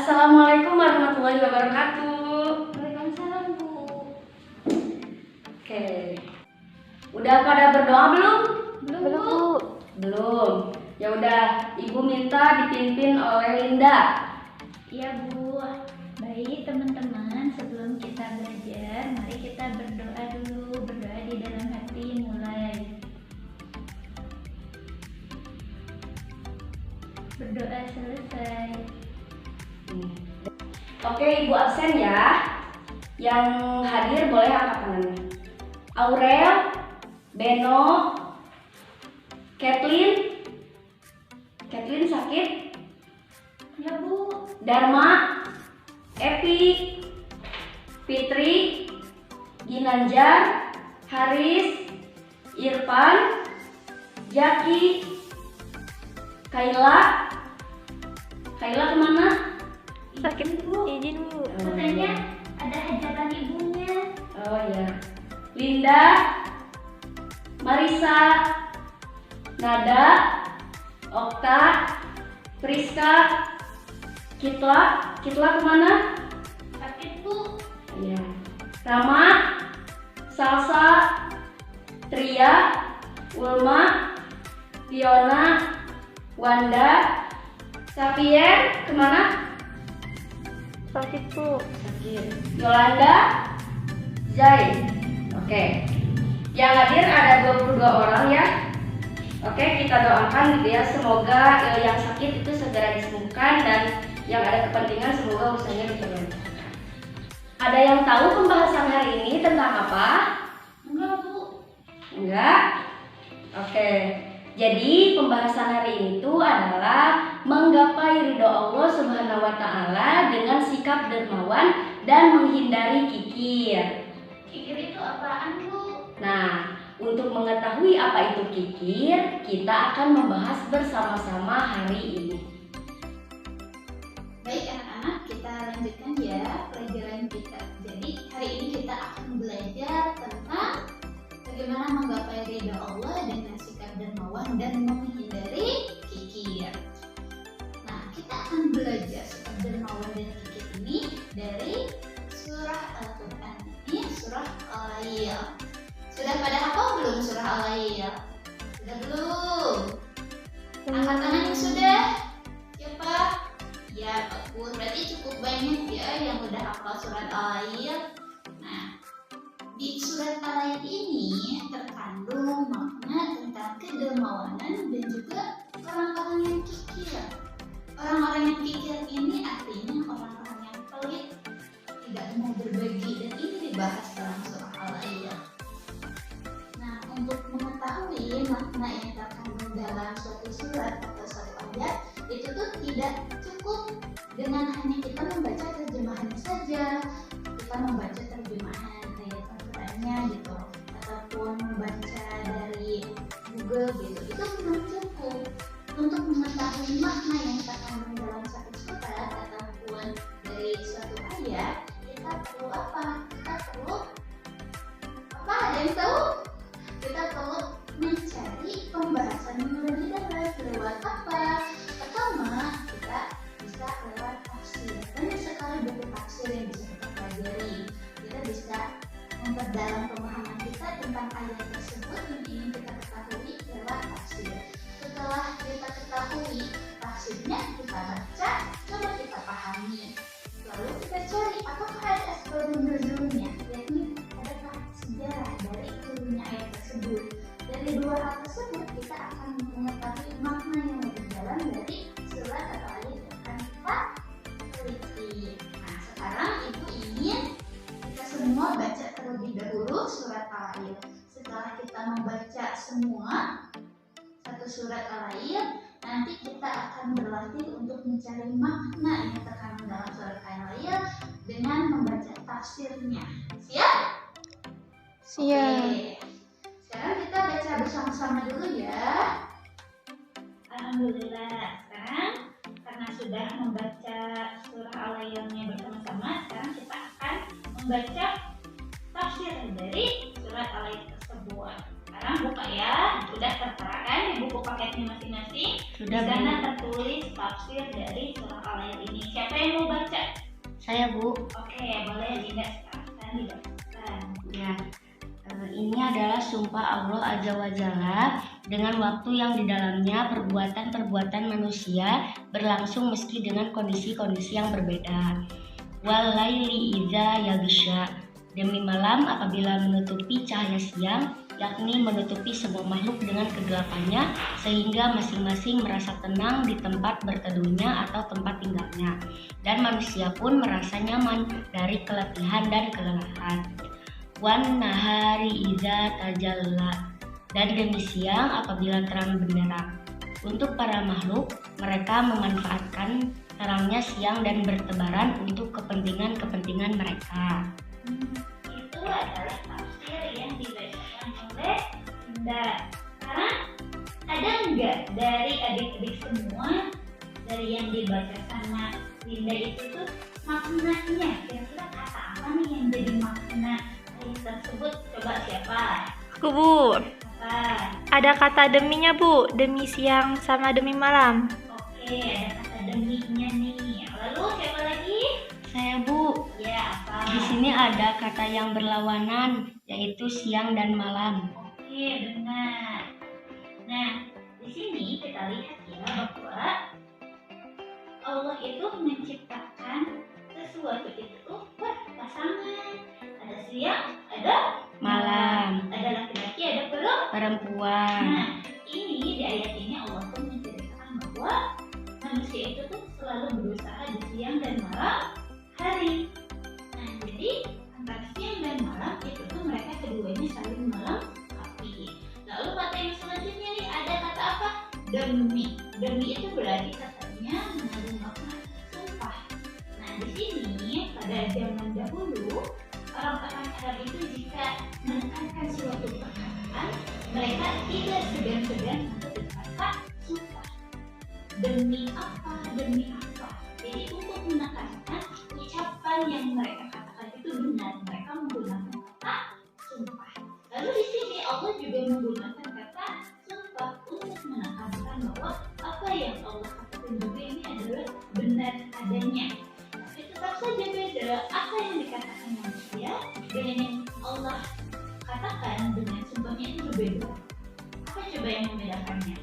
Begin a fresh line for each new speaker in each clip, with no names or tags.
Assalamualaikum warahmatullahi wabarakatuh.
Waalaikumsalam, Bu.
Oke. Udah pada berdoa belum?
Belum, Bu.
Belum. Ya udah, Ibu minta dipimpin oleh Linda.
Iya, Bu. Baik, teman-teman, sebelum kita belajar, mari kita berdoa dulu. Berdoa di dalam hati mulai. Berdoa selesai.
Oke, Ibu absen ya. Yang hadir boleh angkat tangannya. Aurel, Beno, Kathleen sakit?
Ya, Bu.
Dharma, Epi, Fitri, Ginanjar, Haris, Irfan, Jaki, Kaila kemana?
Sakit, Bu. Izin, Bu. Katanya ada hajatan ibunya.
Oh ya. Linda, Marisa, Nada, Okta, Priska, Kitla kemana?
Sakit, Bu.
Iya. Rama, Salsa, Tria, Ulma, Fiona, Wanda, Xavier kemana?
Sakit, Bu.
Sakit. Yolanda, Zai. Oke. Yang hadir ada 22 orang ya. Oke, kita doakan gitu ya, semoga yang sakit itu segera disembuhkan dan yang ada kepentingan semoga usahanya bisa dilancarkan. Ada yang tahu pembahasan hari ini tentang apa?
Enggak, Bu.
Enggak? Oke. Jadi pembahasan hari ini itu adalah menggapai ridho Allah Subhanahu wa taala dengan sikap dermawan dan menghindari kikir.
Kikir itu apaan, Bu?
Nah, untuk mengetahui apa itu kikir, kita akan membahas bersama-sama hari ini.
Baik anak-anak, kita lanjutkan ya pelajaran kita. Jadi hari ini kita akan belajar tentang bagaimana menggapai ridha Allah dengan sikap dermawan dan menghindari kikir. Nah, kita akan belajar sikap dermawan dan kikir ini dari surah Al-Quran. Ini surah Al-Lail. Sudah pada hafal belum surah Al-Lail? Sudah belum? Angkat tangan yang sudah. Siapa? Ya, bagus. Berarti cukup banyak ya yang udah hafal surat Al-Lail. Nah, di surat Al-Lail ini terkandung makna tentang kedermawanan dan juga orang-orang yang kikir. Orang-orang yang kikir ini artinya orang-orang yang pelit, tidak mau berbagi, dan ini dibahas dalam surah Al-Lail. Nah, untuk mengetahui makna yang terkandung dalam suatu surat atau suatu ayat, itu tuh tidak cukup dengan hanya kita membaca terjemahannya saja. Kita membaca terjemahan ayat Al-Qur'annya gitu, ataupun membaca dari Google gitu, itu belum cukup. Untuk mengetahui makna yang terkandung dalam satu surat ataupun dari suatu ayat, kita perlu apa? Kita perlu apa? Ada yang tahu? Kita perlu mencari pembahasan yang lebih dalam. Lewat apa? Pertama, kita bisa lewat tafsir. Banyak sekali buku tafsir yang bisa kita pelajari. Kita bisa memperdalam pemahaman kita tentang ayat tersebut yang ingin kita ketahui lewat tafsir. Setelah kita ketahui tafsirnya, kita baca, coba kita pahami. Lalu kita cari apakah ada asbabun nuzulnya, yakni adakah sejarah dari turunnya ayat tersebut. Dari dua hal tersebut kita akan mengetahui makna yang lebih dalam dari surat atau ayat yang akan kita teliti. Nah, sekarang Ibu ingin kita semua baca terlebih dahulu surat Al-Lail. Setelah kita membaca semua satu surat Al-Lail, nanti kita akan berlatih untuk mencari makna yang terkandung dalam surat Al-Lail dengan membaca tafsirnya. Siap?
Siap.
Oke. Sekarang kita baca bersama-sama dulu ya. Alhamdulillah. Sekarang karena sudah membaca surah Al-Lailnya bersama-sama, sekarang kita akan membaca tafsir dari surat Al-Lail tersebut. sekarang buka ya. Udah tertera kan di buku paketnya masing-masing. Di
Sudah,
sana
Bu.
tertulis tafsir dari surah Al-Lail ini. Siapa yang mau baca?
Saya, Bu.
Oke, boleh Dinda sekarang dibacakan.
Ya, ini adalah sumpah Allah Azza wa Jalla dengan waktu yang di dalamnya perbuatan-perbuatan manusia berlangsung meski dengan kondisi-kondisi yang berbeda. Wal laili idza yaghsha, demi malam apabila menutupi cahaya siang, yakni menutupi semua makhluk dengan kegelapannya sehingga masing-masing merasa tenang di tempat berteduhnya atau tempat tinggalnya, dan manusia pun merasa nyaman dari keletihan dan kelelahan. Wan nahari idza tajalla, dan demi siang apabila terang benderang. Untuk para makhluk, mereka memanfaatkan terangnya siang dan bertebaran untuk kepentingan-kepentingan mereka.
Itu adalah tafsir yang dibacakan oleh Dinda. Sekarang ada nggak dari adik-adik semua dari yang dibaca sama Dinda itu tuh maknanya? Kira-kira kata apa nih yang jadi makna ayat tersebut? Coba siapa?
Aku, Bu.
Apa?
Ada kata deminya, Bu. Demi siang sama demi malam.
Oke, ada kata deminya nih. Lalu siapa lagi?
Saya, Bu.
Ya, apa?
Di sini ada kata yang berlawanan, yaitu siang dan malam.
Oke, benar. Nah, di sini kita lihat ya bahwa Allah itu menciptakan sesuatu itu berpasangan. Ada siang, ada
Malam,
ada laki-laki, ada
perempuan.
Nah, ini di ayat ini Allah pun menceritakan bahwa manusia itu tuh selalu berusaha di siang dan malam hari. Nah, jadi antara siang dan malam itu tuh mereka keduanya saling melengkapi. Lalu kata yang selanjutnya nih ada kata apa? Demi. Demi itu berarti katanya mengandung makna sumpah. Nah, di sini pada zaman dahulu orang-orang Arab itu jika menekankan suatu perkataan, mereka tidak segan-segan untuk berkata sumpah. Demi apa? Demi apa? Jadi untuk menekankan ucapan yang mereka katakan itu benar, mereka menggunakan kata sumpah. Lalu di sini Allah juga menggunakan kata sumpah untuk menekankan bahwa apa yang Allah katakan juga ini adalah benar adanya. Tapi tetap saja beda apa yang dikatakan manusia dengan yang Allah katakan dengan sumpahnya itu berbeda. Apa coba yang membedakannya?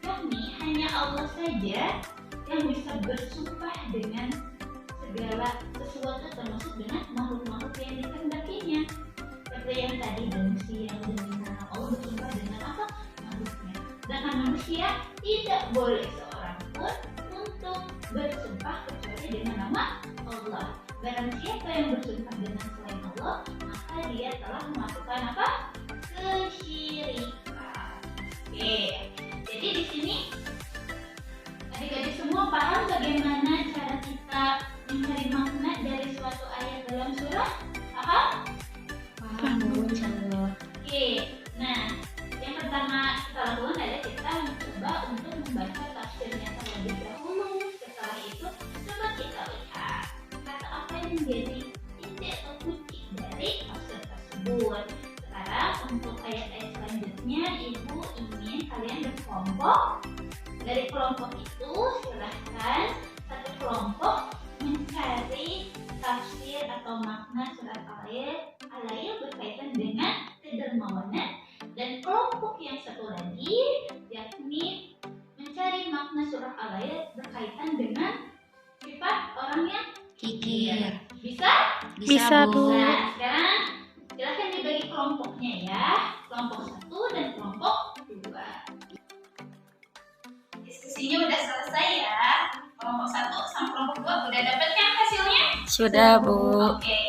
Yakni hanya Allah saja yang bisa bersumpah dengan segala sesuatu termasuk dengan makhluk-makhluk yang dikehendakinya. Seperti yang tadi manusia demi nama Allah bersumpah dengan apa? Makhluknya. Sedangkan manusia tidak boleh seorang pun untuk bersumpah kecuali dengan nama Allah. Barang siapa yang bersumpah dengan selain Allah, maka dia telah melakukan apa? Kesyirikan. Oke. Jadi di sini adik-adik semua paham bagaimana cara kita mencari makna dari suatu ayat dalam surah? Paham?
Paham, Bu, insyaallah.
Oke. Nah, yang pertama kita lakukan adalah kita mencoba untuk membaca tafsirnya terlebih dahulu. Setelah itu coba kita lihat kata apa yang menjadi inti atau kunci dari tafsir tersebut. Sekarang untuk ayat-ayat selanjutnya Ibu ingin kalian berkelompok. Dari kelompok itu silahkan satu kelompok mencari tafsir atau makna surat Al-Lail berkaitan dengan kedermawanan, dan kelompok yang satu lagi yakni mencari makna surah Al-Lail berkaitan dengan sifat orang yang
Kikir.
bisa.
Bisa, Bu.
Nah, sekarang silahkan dibagi kelompoknya ya, kelompok 1 dan kelompok 2. Diskusinya udah selesai ya. Kelompok 1 sama kelompok 2 udah dapat kan hasilnya?
Sudah, Bu.
Oke.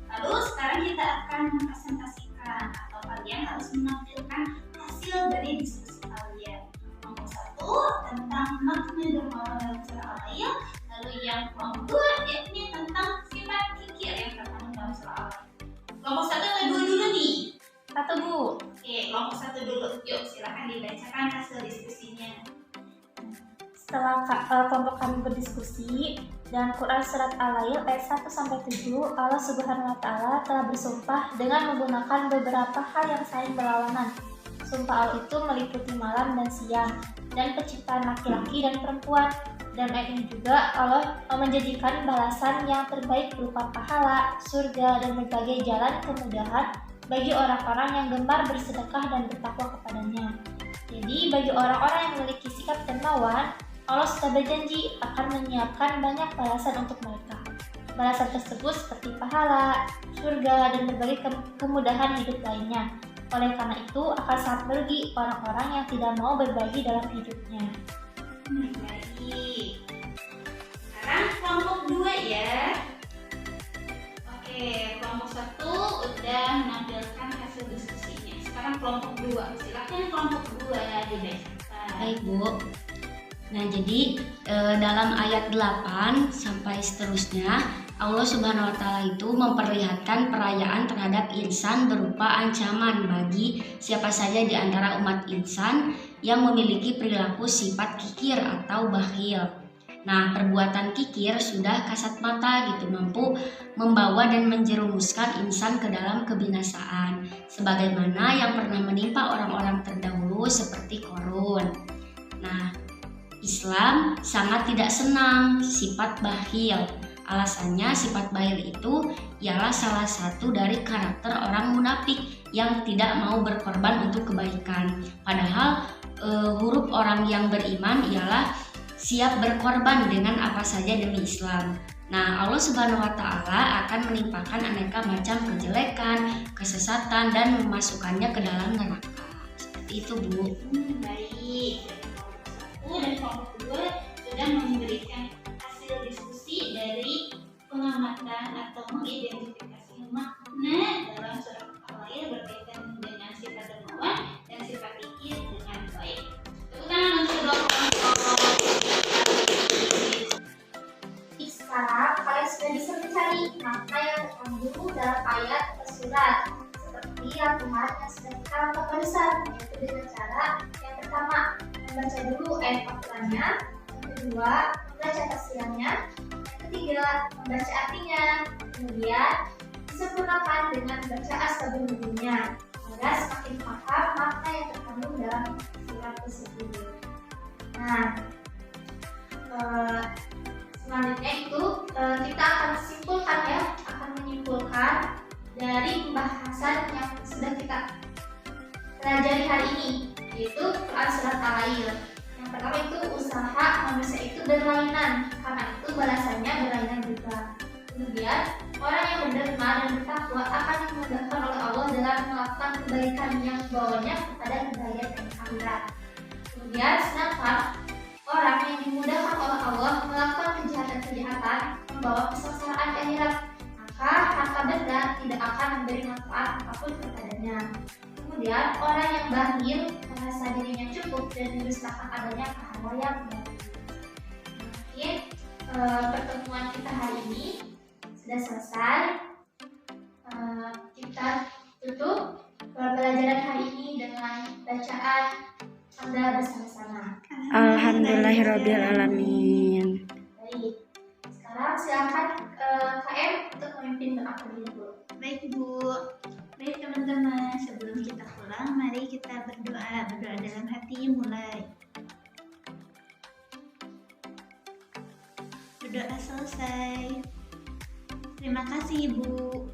Lalu sekarang kita akan mempresentasikan atau kalian harus menampilkan hasil dari diskusi kalian. Kelompok 1 tentang makna dermawan dalam surah Al-Lail, lalu yang kelompok 2 yakni tentang sifat kikir yang terkandung dalam surah Al-Lail. Kelompok 1 atau 2 dulu nih?
1, Bu.
Oke, kelompok 1 dulu. Yuk, silakan dibacakan hasil diskusinya.
Setelah kelompok kami berdiskusi, Dan Quran Surat Al-Lail ayat 1-7, Allah Subhanahu wa Ta'ala telah bersumpah dengan menggunakan beberapa hal yang saling berlawanan. Sumpah Allah itu meliputi malam dan siang, dan penciptaan laki-laki dan perempuan. Dan ayat ini juga Allah menjanjikan balasan yang terbaik berupa pahala, surga, dan berbagai jalan kemudahan bagi orang-orang yang gemar bersedekah dan bertakwa kepadanya. Jadi bagi orang-orang yang memiliki sikap dermawan, Allah sudah berjanji akan menyiapkan banyak balasan untuk mereka. Balasan tersebut seperti pahala, surga, dan berbagai kemudahan hidup lainnya. Oleh karena itu akan sangat merugi orang-orang yang tidak mau berbagi dalam hidupnya.
Baik. Sekarang kelompok 2 ya. Oke, kelompok 1 udah menampilkan hasil diskusinya. Sekarang kelompok 2. Silakan kelompok 2 dibacakan.
Baik, Bu. Nah, jadi dalam ayat 8 sampai seterusnya, Allah Subhanahu wa Ta'ala itu memperlihatkan perayaan terhadap insan berupa ancaman bagi siapa saja di antara umat insan yang memiliki perilaku sifat kikir atau bakhil. Nah, perbuatan kikir sudah kasat mata gitu, mampu membawa dan menjerumuskan insan ke dalam kebinasaan, sebagaimana yang pernah menimpa orang-orang terdahulu seperti Qarun. Nah, Islam sangat tidak senang sifat bakhil. Alasannya sifat bakhil itu ialah salah satu dari karakter orang munafik yang tidak mau berkorban untuk kebaikan. Padahal huruf orang yang beriman ialah siap berkorban dengan apa saja demi Islam. Nah, Allah Subhanahu wa Ta'ala akan menimpakan aneka macam kejelekan, kesesatan, dan memasukkannya ke dalam neraka. Seperti itu, Bu.
Baik. Dan kelompok 2 sudah memberikan hasil diskusi dari pengamatan atau mengidentifikasi makna dalam surat Al-Lail berkaitan dengan sifat dermawan dan sifat kikir dengan baik. Tepuk tangan untuk kelompok.
Sekarang kalian sudah bisa mencari makna yang terkandung dalam ayat atau surat, seperti latihan yang sudah kita lakukan barusan, yaitu dengan cara yang pertama membaca dulu ayat Al-Qur'annya, yang kedua membaca tafsirannya, yang ketiga membaca artinya, kemudian disempurnakan dengan baca as-sabunnya agar semakin paham makna yang terkandung dalam surat tersebut. Nah, selanjutnya itu kita akan menyimpulkan dari pembahasan yang sudah kita pelajari hari ini, yaitu Quran Surat Al-Lail. Yang pertama itu usaha manusia itu berlainan, karena itu balasannya berlainan juga. Kemudian orang yang berderma dan bertakwa akan dimudahkan oleh Allah dalam melakukan kebaikan yang membawanya kepada kebahagiaan dan akhirat. Kemudian sedangkan orang yang dimudahkan oleh Allah melakukan kejahatan membawa kesengsaraan akhirat, maka harta benda tidak akan memberi manfaat apapun kepadanya. Kemudian orang yang bakhil merasa dirinya cukup dan mendustakan adanya pahala yang baik. Mungkin pertemuan kita hari ini sudah selesai. Kita tutup pembelajaran hari ini dengan bacaan hamdalah bersama-sama.
Alhamdulillahirrabbilalamin.
Baik, sekarang silakan KM untuk memimpin doa terlebih dahulu.
Baik, Bu. Baik, teman-teman, sebelum kita pulang, mari kita berdoa dalam hati. Mulai. Berdoa selesai. Terima kasih, Bu.